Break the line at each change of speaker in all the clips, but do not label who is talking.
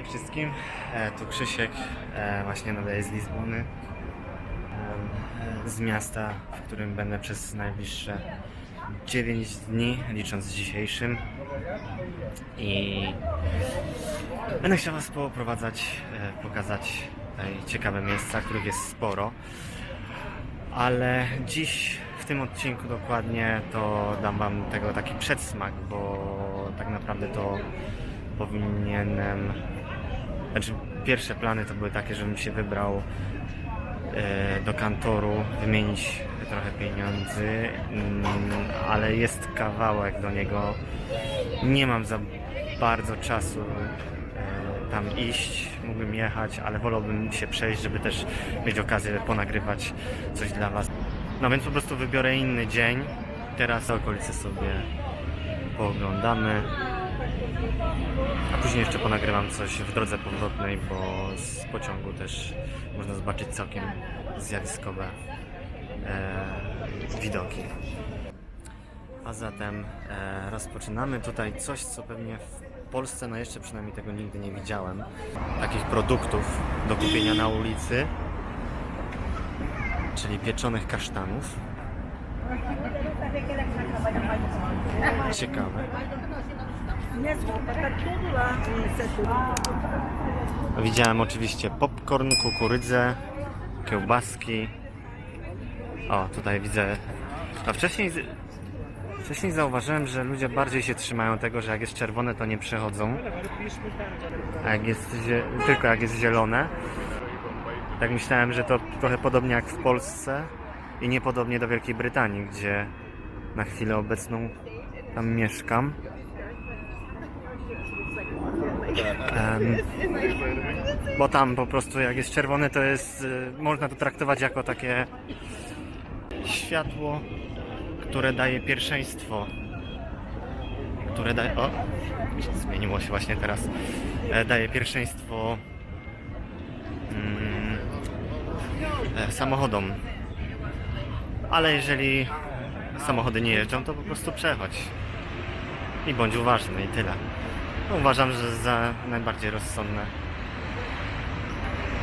wszystkim, tu Krzysiek, właśnie nadaję z Lizbony, z miasta, w którym będę przez najbliższe 9 dni, licząc z dzisiejszym, i będę chciał Was poprowadzać, pokazać tutaj ciekawe miejsca, których jest sporo, ale dziś w tym odcinku dokładnie to dam Wam tego taki przedsmak, bo tak naprawdę to powinienem... pierwsze plany to były takie, żebym się wybrał do kantoru, wymienić trochę pieniędzy, ale jest kawałek do niego. Nie mam za bardzo czasu tam iść, mógłbym jechać, ale wolałbym się przejść, żeby też mieć okazję ponagrywać coś dla Was. No więc po prostu wybiorę inny dzień. Teraz okolice sobie pooglądamy, a później jeszcze ponagrywam coś w drodze powrotnej, bo z pociągu też można zobaczyć całkiem zjawiskowe widoki. A zatem rozpoczynamy tutaj coś, co pewnie w Polsce, no jeszcze przynajmniej tego nigdy nie widziałem, takich produktów do kupienia na ulicy, czyli pieczonych kasztanów. Ciekawe. Widziałem oczywiście popcorn, kukurydzę, kiełbaski. O, tutaj widzę. A wcześniej zauważyłem, że ludzie bardziej się trzymają tego, że jak jest czerwone, to nie przechodzą, a jak jest tylko jak jest zielone. Tak myślałem, że to trochę podobnie jak w Polsce i niepodobnie do Wielkiej Brytanii, gdzie na chwilę obecną tam mieszkam. Bo tam po prostu jak jest czerwone, to jest, można to traktować jako takie światło, które daje pierwszeństwo, zmieniło się właśnie teraz, daje pierwszeństwo samochodom, ale jeżeli samochody nie jeżdżą, to po prostu przechodź i bądź uważny i tyle. No, uważam, że za najbardziej rozsądne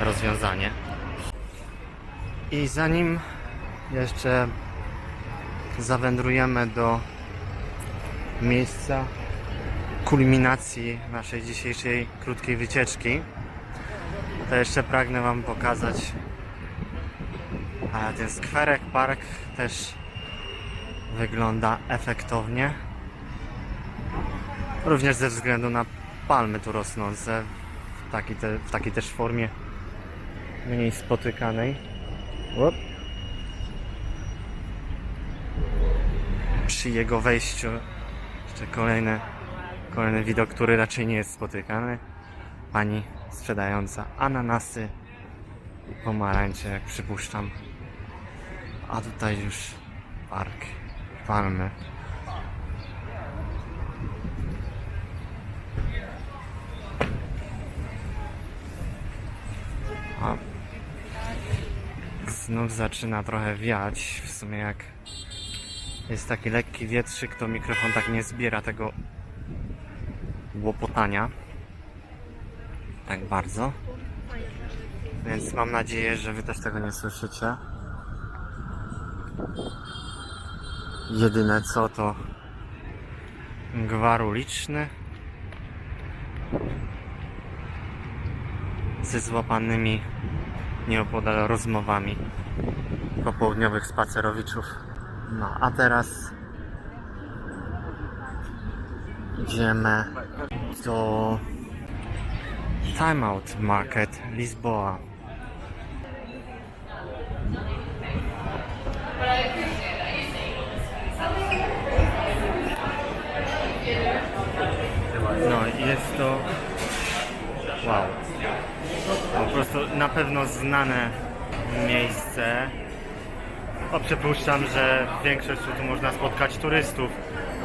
rozwiązanie. I zanim jeszcze zawędrujemy do miejsca kulminacji naszej dzisiejszej krótkiej wycieczki, to jeszcze pragnę Wam pokazać ten skwerek, park też wygląda efektownie. Również ze względu na palmy tu rosnące w takiej też formie mniej spotykanej. Przy jego wejściu jeszcze kolejny widok, który raczej nie jest spotykany. Pani sprzedająca ananasy i pomarańcze, jak przypuszczam. A tutaj już park, palmy. A znów zaczyna trochę wiać. W sumie jak jest taki lekki wietrzyk, to mikrofon tak nie zbiera tego łopotania tak bardzo. Więc mam nadzieję, że Wy też tego nie słyszycie. Jedyne co to gwar uliczny ze złapanymi nieopodal rozmowami popołudniowych spacerowiczów. No a teraz idziemy do Time Out Market Lisboa. No i jest to wow, po prostu na pewno znane miejsce. Przypuszczam, że w większości tu można spotkać turystów.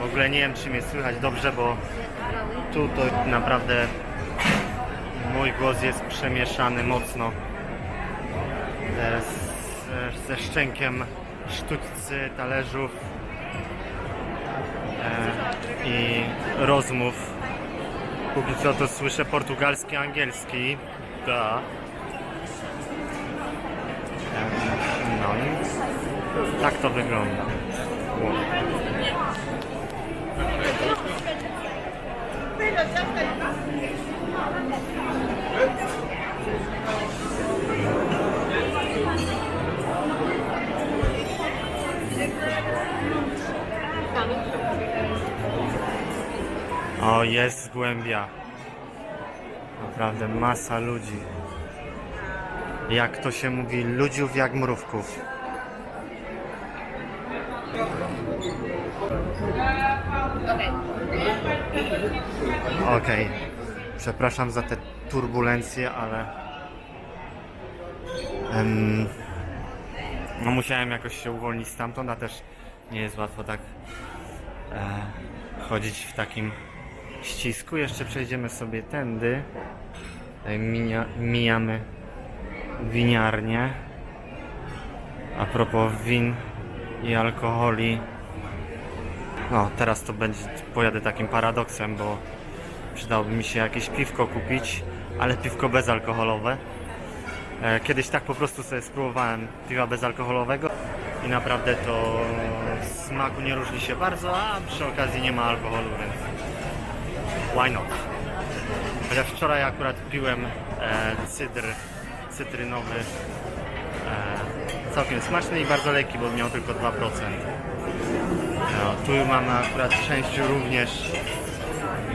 W ogóle nie wiem, czy mnie słychać dobrze, bo tu to naprawdę mój głos jest przemieszany mocno ze szczękiem sztućcy, talerzów i rozmów Póki co to słyszę portugalski, angielski. Da. No i tak to wygląda. O, jest głębia. Naprawdę masa ludzi. Jak to się mówi, ludziów jak mrówków. Okej. Przepraszam za te turbulencje, ale no musiałem jakoś się uwolnić stamtąd, a też nie jest łatwo tak chodzić w takim ścisku. Jeszcze przejdziemy sobie tędy. Tutaj mijamy winiarnię. A propos win i alkoholi. No, teraz to pojadę takim paradoksem, bo przydałoby mi się jakieś piwko kupić, ale piwko bezalkoholowe. Kiedyś tak po prostu sobie spróbowałem piwa bezalkoholowego i naprawdę to w smaku nie różni się bardzo, a przy okazji nie ma alkoholu, więc why not? Chociaż wczoraj akurat piłem cydr cytrynowy, całkiem smaczny i bardzo lekki, bo miał tylko 2%. No, tu mamy akurat część również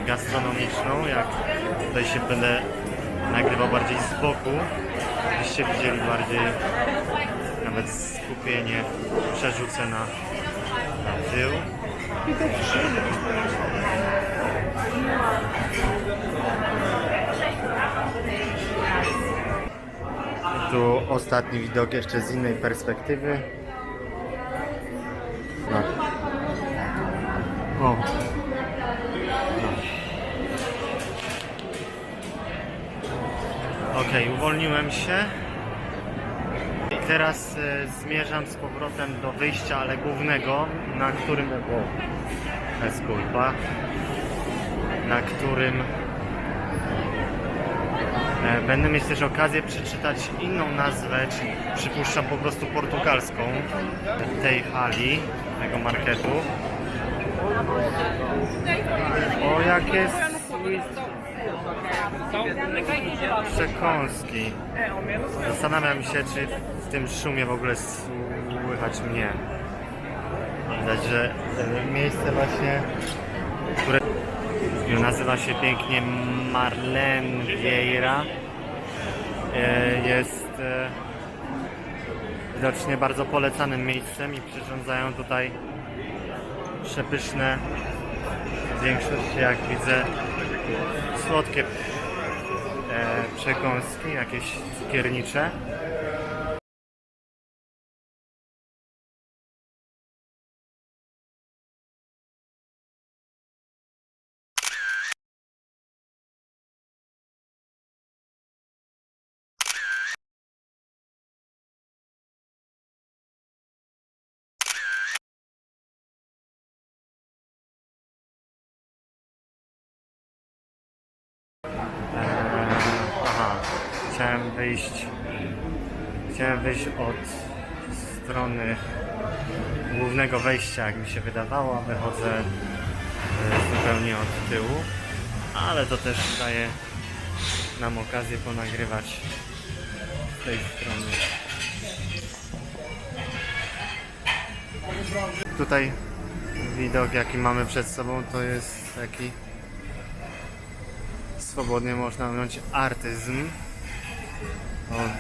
gastronomiczną, jak tutaj się będę nagrywał bardziej z boku, byście widzieli bardziej nawet skupienie, przerzucę na tył. Tu ostatni widok jeszcze z innej perspektywy. No. O. Okej, uwolniłem się. I teraz zmierzam z powrotem do wyjścia, ale głównego, na którym... Bez culpa. Na którym będę mieć też okazję przeczytać inną nazwę, czyli przypuszczam po prostu portugalską, tej hali, tego marketu. O, jakie przekąski. Zastanawiam się, czy w tym szumie w ogóle słychać mnie. Widać, że miejsce właśnie, które nazywa się pięknie Marlene Vieira, jest widocznie bardzo polecanym miejscem i przyrządzają tutaj przepyszne, w większości jak widzę, słodkie przekąski, jakieś cukiernicze. Chciałem wyjść od strony głównego wejścia, jak mi się wydawało, a wychodzę zupełnie od tyłu, ale to też daje nam okazję ponagrywać z tej strony. Tutaj widok, jaki mamy przed sobą, to jest taki, swobodnie można ująć, artyzm.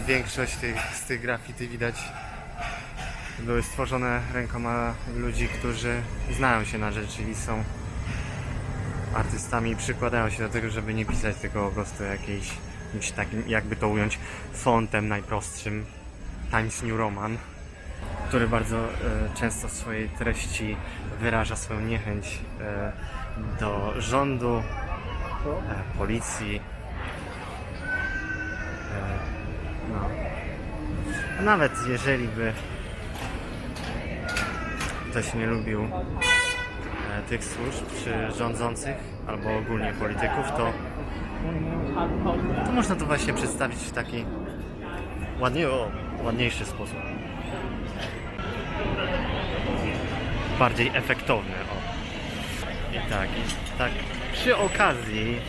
Większość z tych graffiti widać były stworzone rękoma ludzi, którzy znają się na rzeczy i są artystami i przykładają się do tego, żeby nie pisać tylko po prostu jakimś takim, jakby to ująć, fontem najprostszym Times New Roman, który bardzo często w swojej treści wyraża swoją niechęć do rządu, policji. No. A nawet jeżeli by ktoś nie lubił tych służb czy rządzących albo ogólnie polityków, to to można to właśnie przedstawić w taki ładniejszy sposób. Bardziej efektowny. O. I tak przy okazji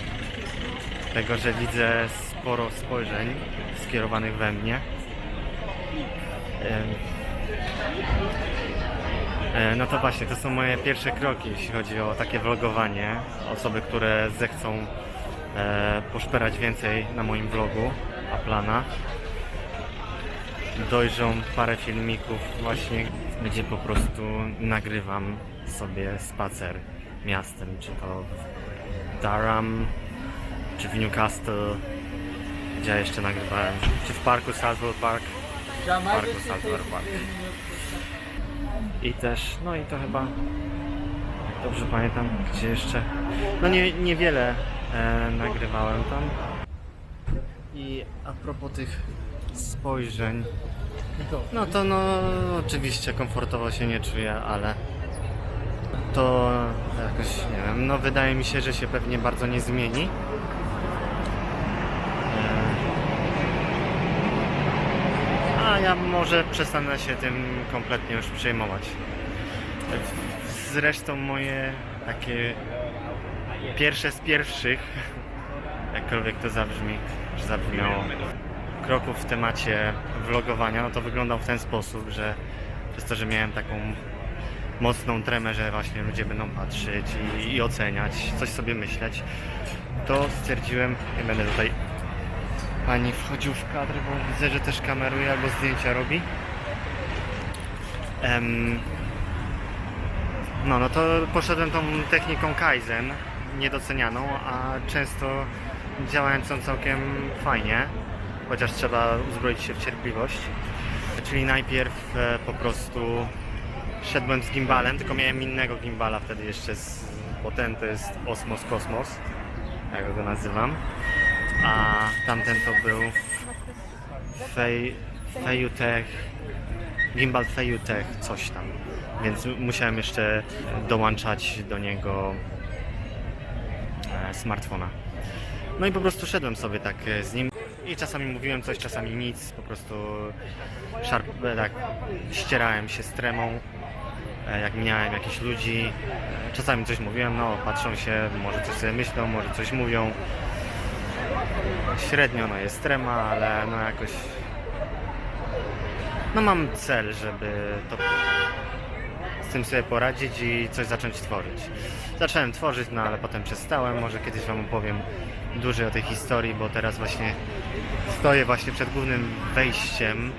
tego, że widzę sporo spojrzeń skierowanych we mnie, no to właśnie, to są moje pierwsze kroki, jeśli chodzi o takie vlogowanie. Osoby, które zechcą poszperać więcej na moim vlogu Aplana, dojrzą parę filmików właśnie, gdzie po prostu nagrywam sobie spacer miastem, czy to w Durham, czy w Newcastle, gdzie ja jeszcze nagrywałem, czy w parku Saltwell Park. I też, no i to chyba, dobrze pamiętam, gdzie jeszcze, no niewiele nagrywałem tam. I a propos tych spojrzeń, no to oczywiście komfortowo się nie czuję, ale to jakoś, nie wiem, no wydaje mi się, że się pewnie bardzo nie zmieni. A ja może przestanę się tym kompletnie już przejmować. Zresztą moje takie pierwsze z pierwszych, jakkolwiek to zabrzmiało, kroków w temacie vlogowania, no to wyglądał w ten sposób, że przez to, że miałem taką mocną tremę, że właśnie ludzie będą patrzeć i oceniać, coś sobie myśleć, to stwierdziłem, nie będę tutaj pani wchodził w kadr, bo widzę, że też kameruje albo zdjęcia robi. No to poszedłem tą techniką Kaizen, niedocenianą, a często działającą całkiem fajnie, chociaż trzeba uzbroić się w cierpliwość. Czyli najpierw po prostu szedłem z gimbalem, tylko miałem innego gimbala wtedy jeszcze, bo ten to jest Osmos Cosmos, jak go nazywam, a tamten to był Feiyutech, gimbal Feiyutech coś tam, więc musiałem jeszcze dołączać do niego smartfona. No i po prostu szedłem sobie tak z nim i czasami mówiłem coś, czasami nic, po prostu tak ścierałem się z tremą, jak miałem jakichś ludzi, czasami coś mówiłem, no patrzą się, może coś sobie myślą, może coś mówią. Średnio jest trema, ale no jakoś, no mam cel, żeby to z tym sobie poradzić i coś zacząć tworzyć. Zacząłem tworzyć, no ale potem przestałem, może kiedyś wam opowiem dłużej o tej historii, bo teraz właśnie stoję przed głównym wejściem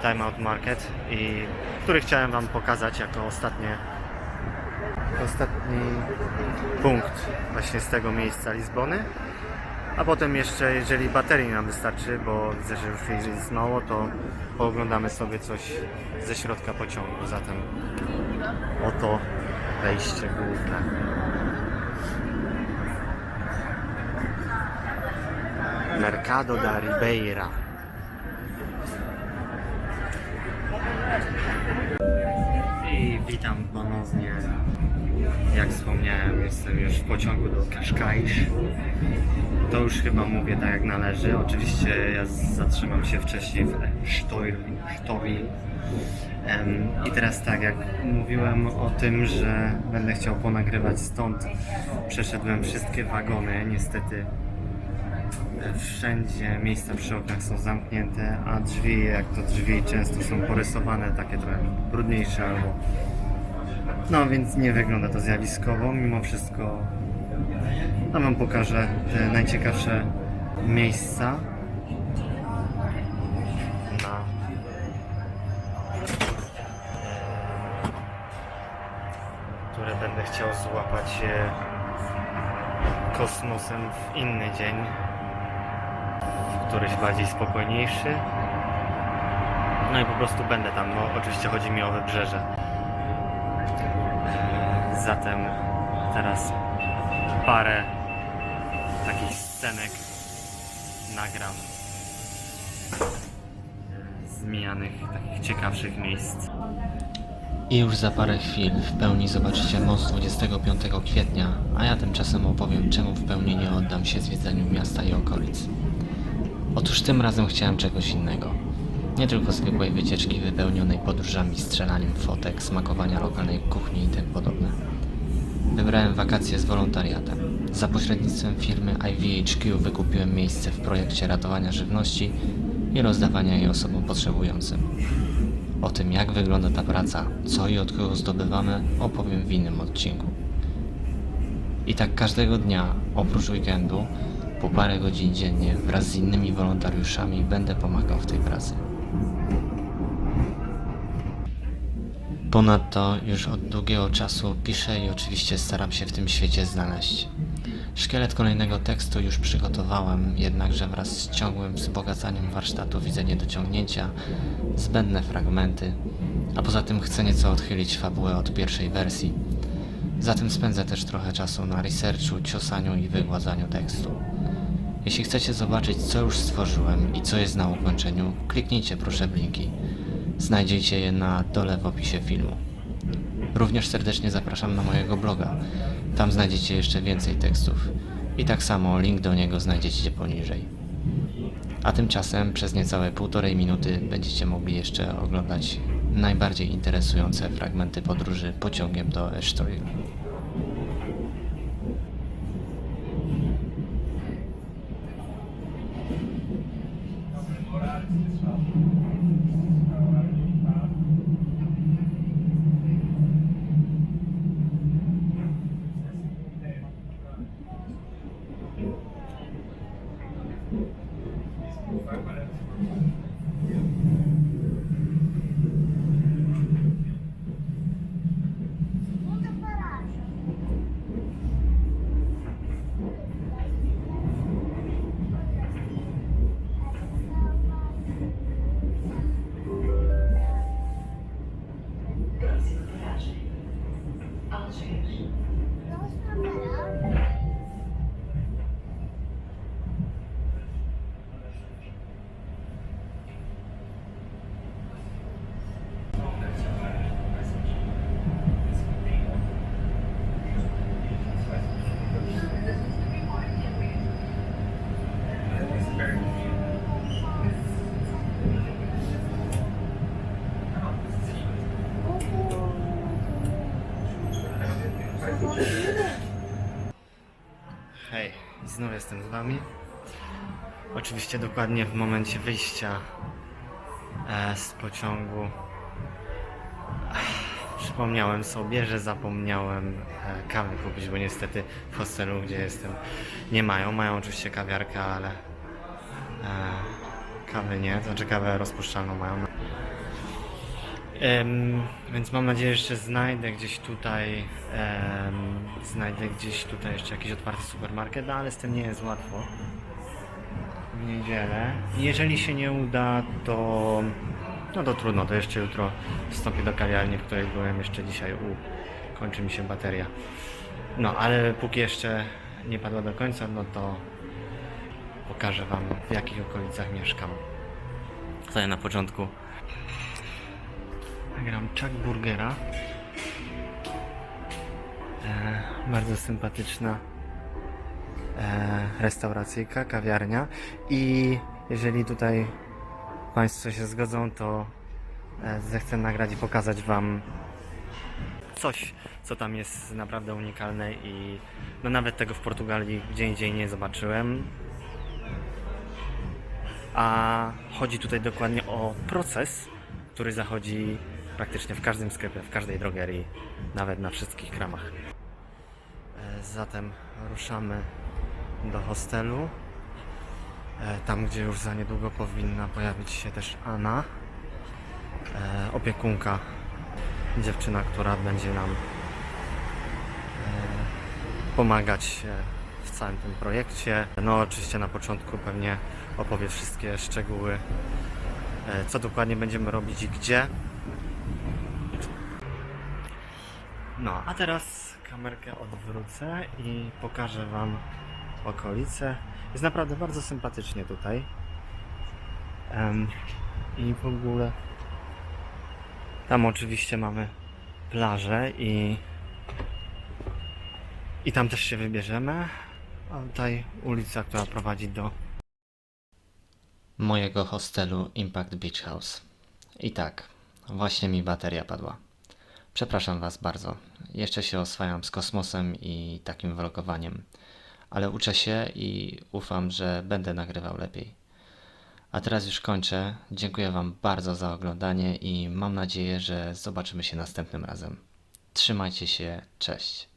Time Out Market, który chciałem wam pokazać jako ostatni punkt właśnie z tego miejsca Lizbony. A potem jeszcze, jeżeli baterii nam wystarczy, bo widzę, że już jest mało, to pooglądamy sobie coś ze środka pociągu. Zatem oto wejście główne. Mercado da Ribeira. I witam ponownie. Jak wspomniałem, jestem już w pociągu do Cascais. To już chyba mówię tak jak należy. Oczywiście ja zatrzymam się wcześniej w Sztoril. I teraz tak, jak mówiłem o tym, że będę chciał ponagrywać stąd, przeszedłem wszystkie wagony. Niestety wszędzie miejsca przy oknach są zamknięte, a drzwi, jak to drzwi, często są porysowane, takie trochę brudniejsze albo... No więc nie wygląda to zjawiskowo, mimo wszystko no, wam pokażę te najciekawsze miejsca które będę chciał złapać kosmosem w inny dzień, w któryś bardziej spokojniejszy. No i po prostu będę tam, no oczywiście chodzi mi o wybrzeże. Zatem teraz parę takich scenek nagram z mijanych, takich ciekawszych miejsc.
I już za parę chwil w pełni zobaczycie most 25 kwietnia, a ja tymczasem opowiem, czemu w pełni nie oddam się zwiedzaniu miasta i okolic. Otóż tym razem chciałem czegoś innego. Nie tylko zwykłej wycieczki wypełnionej podróżami, strzelaniem fotek, smakowania lokalnej kuchni i tym podobne. Wybrałem wakacje z wolontariatem. Za pośrednictwem firmy IVHQ wykupiłem miejsce w projekcie ratowania żywności i rozdawania jej osobom potrzebującym. O tym, jak wygląda ta praca, co i od kogo zdobywamy, opowiem w innym odcinku. I tak każdego dnia, oprócz weekendu, po parę godzin dziennie, wraz z innymi wolontariuszami będę pomagał w tej pracy. Ponadto już od długiego czasu piszę i oczywiście staram się w tym świecie znaleźć. Szkielet kolejnego tekstu już przygotowałem, jednakże wraz z ciągłym wzbogacaniem warsztatu widzę niedociągnięcia, zbędne fragmenty, a poza tym chcę nieco odchylić fabułę od pierwszej wersji. Zatem spędzę też trochę czasu na researchu, ciosaniu i wygładzaniu tekstu. Jeśli chcecie zobaczyć, co już stworzyłem i co jest na ukończeniu, kliknijcie proszę w linki. Znajdziecie je na dole w opisie filmu. Również serdecznie zapraszam na mojego bloga. Tam znajdziecie jeszcze więcej tekstów. I tak samo link do niego znajdziecie poniżej. A tymczasem przez niecałe 1,5 minuty będziecie mogli jeszcze oglądać najbardziej interesujące fragmenty podróży pociągiem do Estoril.
Hej, znów jestem z wami. Oczywiście dokładnie w momencie wyjścia z pociągu przypomniałem sobie, że zapomniałem kawy kupić, bo niestety w hostelu, gdzie jestem, nie mają. Mają oczywiście kawiarkę, ale kawy nie, to znaczy kawę rozpuszczalną mają. Więc mam nadzieję, że znajdę gdzieś tutaj jeszcze jakiś otwarty supermarket, no, ale z tym nie jest łatwo w niedzielę. Jeżeli się nie uda, to no to trudno, to jeszcze jutro wstąpię do kawiarni, w której byłem jeszcze dzisiaj. Kończy mi się bateria. No, ale póki jeszcze nie padła do końca, no to pokażę wam, w jakich okolicach mieszkam. Tutaj na początku gram Chuck Burgera. Bardzo sympatyczna restauracyjka, kawiarnia. I jeżeli tutaj Państwo się zgodzą, to zechcę nagrać i pokazać wam coś, co tam jest naprawdę unikalne i no nawet tego w Portugalii gdzie indziej nie zobaczyłem. A chodzi tutaj dokładnie o proces, który zachodzi praktycznie w każdym sklepie, w każdej drogerii, nawet na wszystkich kramach. Zatem ruszamy do hostelu, tam gdzie już za niedługo powinna pojawić się też Anna, opiekunka, dziewczyna, która będzie nam pomagać w całym tym projekcie. No oczywiście na początku pewnie opowie wszystkie szczegóły, co dokładnie będziemy robić i gdzie. No, a teraz kamerkę odwrócę i pokażę wam okolice. Jest naprawdę bardzo sympatycznie tutaj. I w ogóle tam oczywiście mamy plażę i tam też się wybierzemy. A tutaj ulica, która prowadzi do...
mojego hostelu Impact Beach House. I tak, właśnie mi bateria padła. Przepraszam Was bardzo. Jeszcze się oswajam z kosmosem i takim vlogowaniem. Ale uczę się i ufam, że będę nagrywał lepiej. A teraz już kończę. Dziękuję Wam bardzo za oglądanie i mam nadzieję, że zobaczymy się następnym razem. Trzymajcie się, cześć.